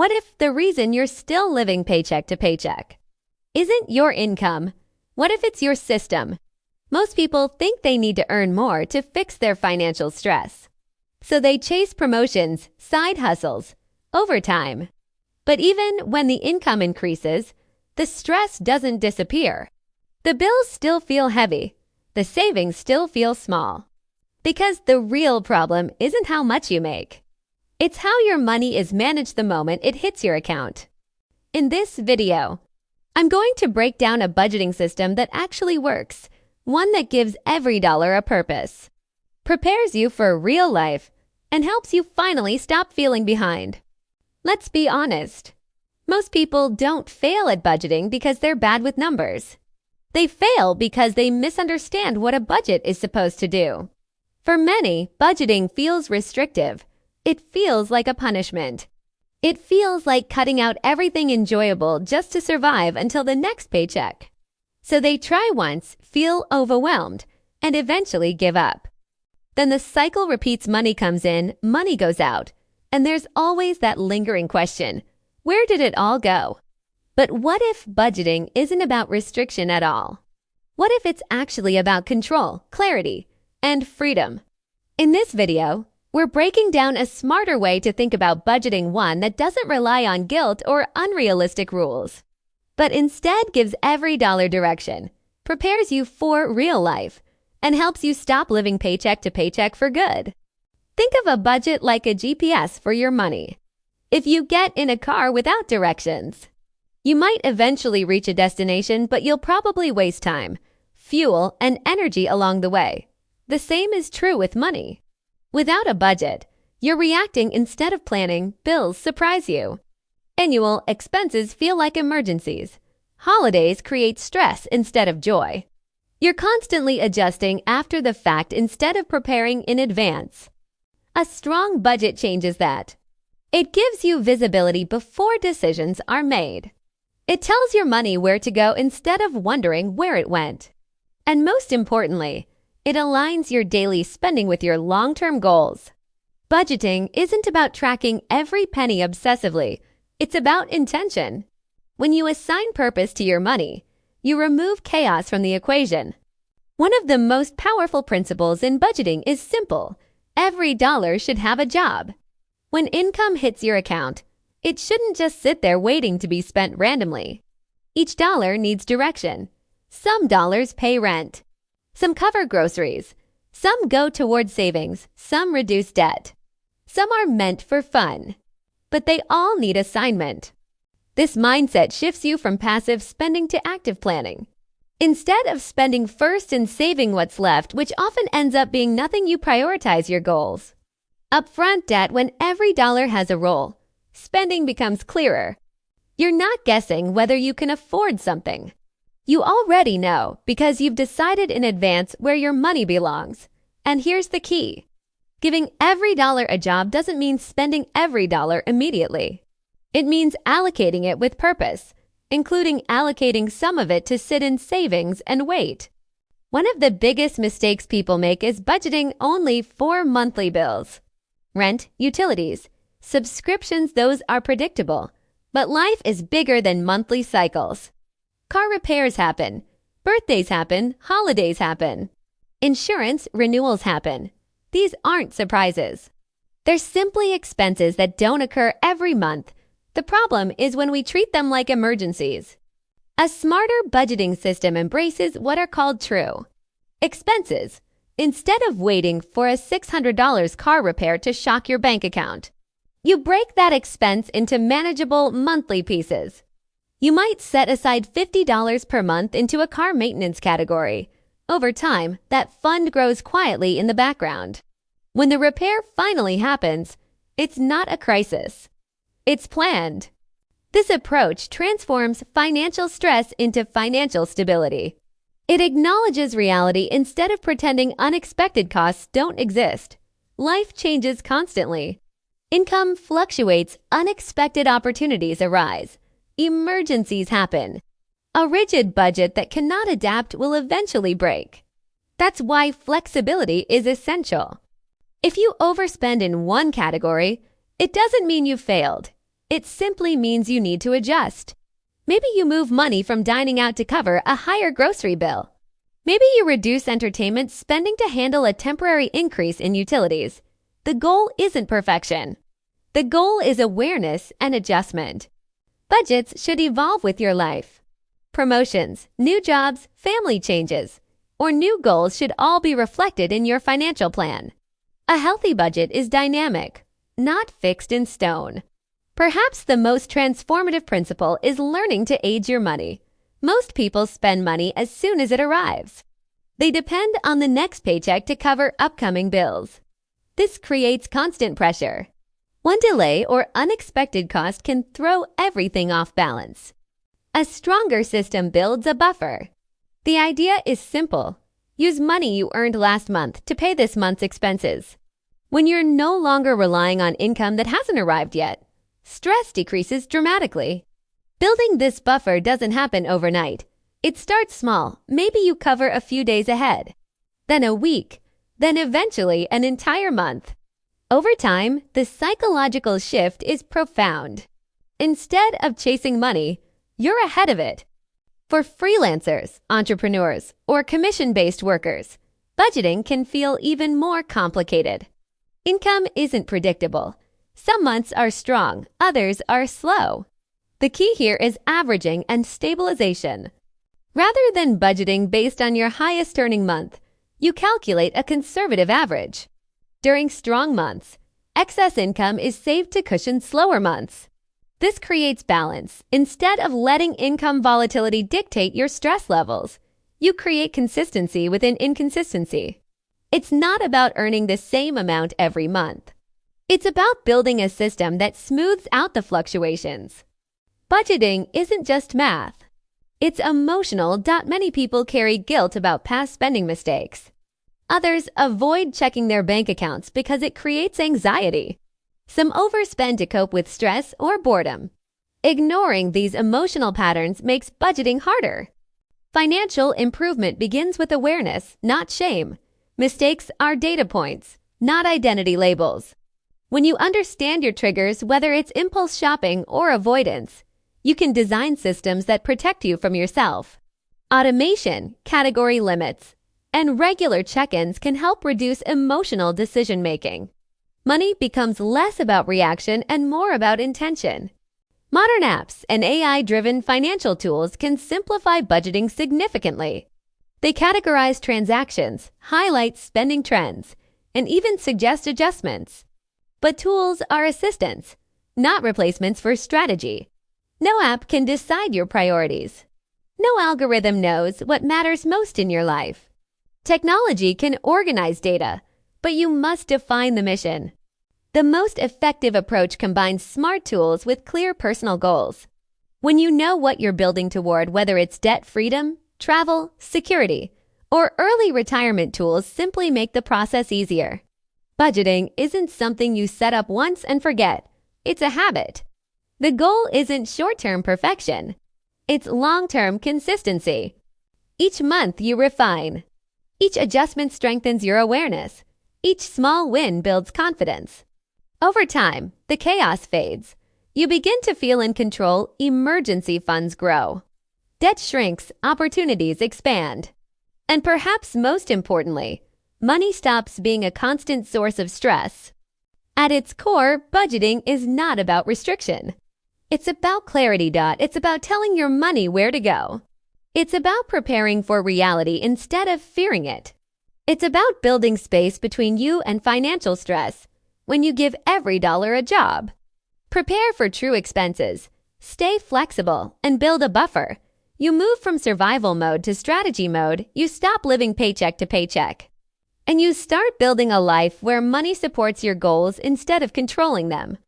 What if the reason you're still living paycheck to paycheck isn't your income? What if it's your system? Most people think they need to earn more to fix their financial stress. So they chase promotions, side hustles, overtime. But even when the income increases, the stress doesn't disappear. The bills still feel heavy. The savings still feel small. Because the real problem isn't how much you make. It's how your money is managed the moment it hits your account. In this video, I'm going to break down a budgeting system that actually works, one that gives every dollar a purpose, prepares you for real life, and helps you finally stop feeling behind. Let's be honest. Most people don't fail at budgeting because they're bad with numbers. They fail because they misunderstand what a budget is supposed to do. For many, budgeting feels restrictive. It feels like a punishment. It feels like cutting out everything enjoyable just to survive until the next paycheck. So they try once, feel overwhelmed, and eventually give up. Then the cycle repeats. Money comes in, money goes out, and there's always that lingering question, where did it all go? But what if budgeting isn't about restriction at all? What if it's actually about control, clarity, and freedom? In this video, we're breaking down a smarter way to think about budgeting, one that doesn't rely on guilt or unrealistic rules, but instead gives every dollar direction, prepares you for real life, and helps you stop living paycheck to paycheck for good. Think of a budget like a GPS for your money. If you get in a car without directions, you might eventually reach a destination, but you'll probably waste time, fuel, and energy along the way. The same is true with money. Without a budget, you're reacting instead of planning. Bills surprise you. Annual expenses feel like emergencies. Holidays create stress instead of joy. You're constantly adjusting after the fact instead of preparing in advance. A strong budget changes that. It gives you visibility before decisions are made. It tells your money where to go instead of wondering where it went. And most importantly, it aligns your daily spending with your long-term goals. Budgeting isn't about tracking every penny obsessively. It's about intention. When you assign purpose to your money, you remove chaos from the equation. One of the most powerful principles in budgeting is simple. Every dollar should have a job. When income hits your account, it shouldn't just sit there waiting to be spent randomly. Each dollar needs direction. Some dollars pay rent. Some cover groceries. Some go toward savings. Some reduce debt. Some are meant for fun. But they all need assignment. This mindset shifts you from passive spending to active planning. Instead of spending first and saving what's left, which often ends up being nothing, you prioritize your goals. Upfront debt. When every dollar has a role, spending becomes clearer. You're not guessing whether you can afford something. You already know because you've decided in advance where your money belongs. And here's the key. Giving every dollar a job doesn't mean spending every dollar immediately. It means allocating it with purpose, including allocating some of it to sit in savings and wait. One of the biggest mistakes people make is budgeting only for monthly bills. Rent, utilities, subscriptions, those are predictable. But life is bigger than monthly cycles. Car repairs happen. Birthdays happen. Holidays happen. Insurance renewals happen. These aren't surprises. They're simply expenses that don't occur every month. The problem is when we treat them like emergencies. A smarter budgeting system embraces what are called true expenses. Instead of waiting for a $600 car repair to shock your bank account, you break that expense into manageable monthly pieces. You might set aside $50 per month into a car maintenance category. Over time, that fund grows quietly in the background. When the repair finally happens, it's not a crisis. It's planned. This approach transforms financial stress into financial stability. It acknowledges reality instead of pretending unexpected costs don't exist. Life changes constantly. Income fluctuates, unexpected opportunities arise. Emergencies happen. A rigid budget that cannot adapt will eventually break. That's why flexibility is essential. If you overspend in one category, it doesn't mean you failed. It simply means you need to adjust. Maybe you move money from dining out to cover a higher grocery bill. Maybe you reduce entertainment spending to handle a temporary increase in utilities. The goal isn't perfection. The goal is awareness and adjustment. Budgets should evolve with your life. Promotions, new jobs, family changes, or new goals should all be reflected in your financial plan. A healthy budget is dynamic, not fixed in stone. Perhaps the most transformative principle is learning to age your money. Most people spend money as soon as it arrives. They depend on the next paycheck to cover upcoming bills. This creates constant pressure. One delay or unexpected cost can throw everything off balance. A stronger system builds a buffer. The idea is simple. Use money you earned last month to pay this month's expenses. When you're no longer relying on income that hasn't arrived yet, stress decreases dramatically. Building this buffer doesn't happen overnight. It starts small. Maybe you cover a few days ahead, then a week, then eventually an entire month. Over time, the psychological shift is profound. Instead of chasing money, you're ahead of it. For freelancers, entrepreneurs, or commission-based workers, budgeting can feel even more complicated. Income isn't predictable. Some months are strong, others are slow. The key here is averaging and stabilization. Rather than budgeting based on your highest earning month, you calculate a conservative average. During strong months, excess income is saved to cushion slower months. This creates balance. Instead of letting income volatility dictate your stress levels, you create consistency within inconsistency. It's not about earning the same amount every month. It's about building a system that smooths out the fluctuations. Budgeting isn't just math. It's emotional. Many people carry guilt about past spending mistakes. Others avoid checking their bank accounts because it creates anxiety. Some overspend to cope with stress or boredom. Ignoring these emotional patterns makes budgeting harder. Financial improvement begins with awareness, not shame. Mistakes are data points, not identity labels. When you understand your triggers, whether it's impulse shopping or avoidance, you can design systems that protect you from yourself. Automation, category limits, and regular check-ins can help reduce emotional decision-making. Money becomes less about reaction and more about intention. Modern apps and AI-driven financial tools can simplify budgeting significantly. They categorize transactions, highlight spending trends, and even suggest adjustments. But tools are assistants, not replacements for strategy. No app can decide your priorities. No algorithm knows what matters most in your life. Technology can organize data, but you must define the mission. The most effective approach combines smart tools with clear personal goals. When you know what you're building toward, whether it's debt freedom, travel, security, or early retirement, tools simply make the process easier. Budgeting isn't something you set up once and forget. It's a habit. The goal isn't short-term perfection. It's long-term consistency. Each month you refine. Each adjustment strengthens your awareness. Each small win builds confidence. Over time, the chaos fades. You begin to feel in control. Emergency funds grow. Debt shrinks. Opportunities expand. And perhaps most importantly, money stops being a constant source of stress. At its core, budgeting is not about restriction. It's about clarity. It's about telling your money where to go. It's about preparing for reality instead of fearing it. It's about building space between you and financial stress when you give every dollar a job. Prepare for true expenses. Stay flexible and build a buffer. You move from survival mode to strategy mode. You stop living paycheck to paycheck. And you start building a life where money supports your goals instead of controlling them.